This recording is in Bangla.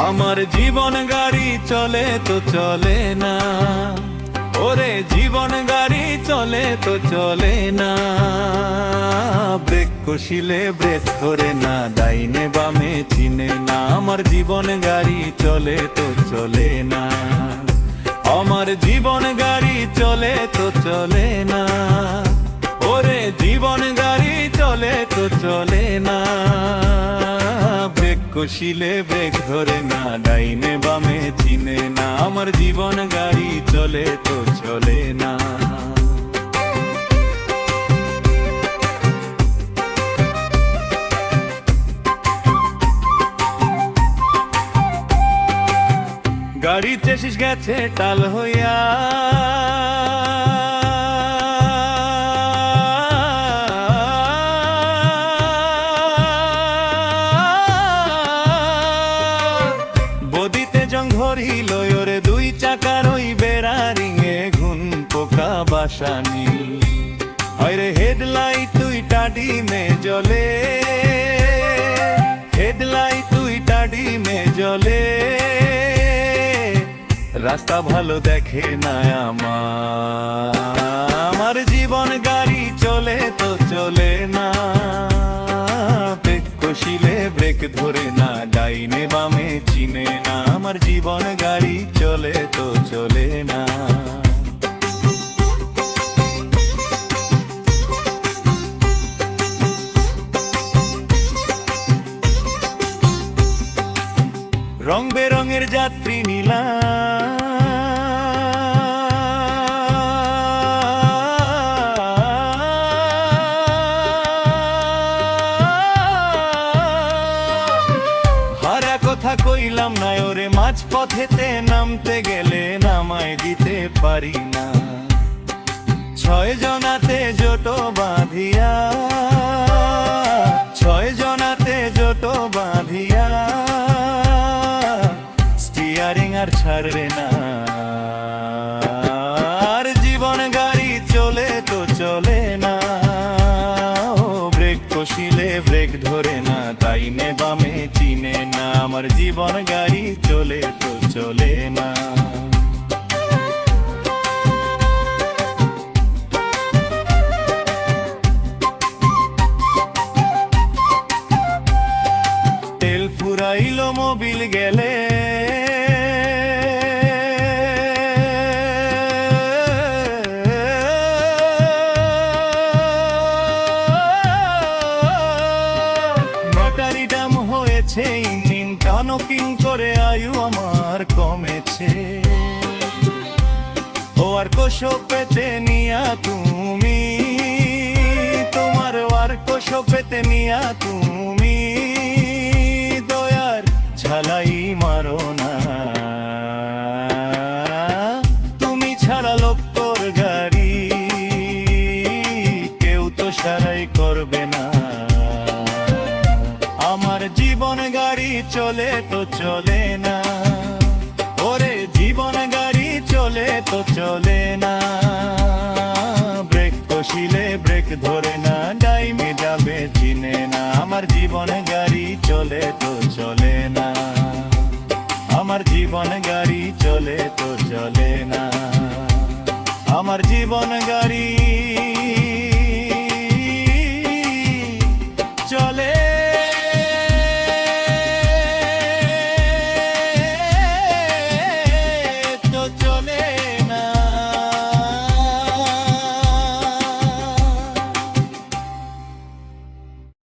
আমার জীবন গাড়ি চলে তো চলে না, ওরে জীবন গাড়ি চলে তো চলে না। ব্রেক কষিলে ব্রেক ধরে না, ডাইনে বামে চিনে না। আমার জীবন গাড়ি চলে তো চলে না, আমার জীবন গাড়ি চলে তো চলে না। ওরে জীবন গাড়ি চলে তো চলে না। ব্রেক কষিলে ব্রেক ধরে না, ডাইনে বামে চিনে না। আমার জীবন গাড়ি চলে তো চলে না। গাড়ি চেসিস গেছে টাল হইয়া, বদিতে জং ধরিল ওরে দুই চাকার ওই বেড়ারিঙে ঘুন পোকা বাসানি। হয়রে হেডলাইট তুই টাডিমে জ্বলে, হেডলাইট তুই টাডিমে জ্বলে। রাস্তা ভালো দেখে না আমার জীবন গাড়ি চলে তো চলে না। ব্রেক কষিলে ব্রেক ধরে না, ডাইনে বামে চিনে না। আমার জীবন গাড়ি চলে তো চলে না। রং বেরঙের যাত্রী নীলা, হারা কথা কইলাম না ওরে, মাঝ পথেতে নামতে গেলে নামায় দিতে পারি না। 6 জনাতে জোটো বাঁধিয়া, 6 জনাতে জোটো বাঁধিয়া। স্টিয়ারিং আর ছাড়বে না, আর জীবন গাড়ি চলে তো চলে না। ও ব্রেক কষিলে ব্রেক ধরে না, ডাইনে বামে চিনে না। আমার জীবন গাড়ি চলে তো চলে না। তেল ফুরাইলো মোবিল গেলে, ব্যাটারি দাম হয়েছে, ইঞ্জিন কানকিং করে আয়ু আমার কমেছে। ও আর কোশো পেতে নিয়া তুমি, তোমার আর কোশো পেতে নিয়া তুমি। দয়ার ঝালাই মারো না, তুমি ছাড়া লোকর গাড়ি কেউ তো সারাই করবে না। আমার জীবন গাড়ি চলে তো চলে না, ওরে জীবন গাড়ি চলে তো চলে না। ব্রেক কষিলে ব্রেক ধরে না, ডাইমে যাবে চিনে না। আমার জীবন গাড়ি চলে তো চলে না, আমার জীবন গাড়ি চলে তো চলে না। আমার জীবন গাড়ি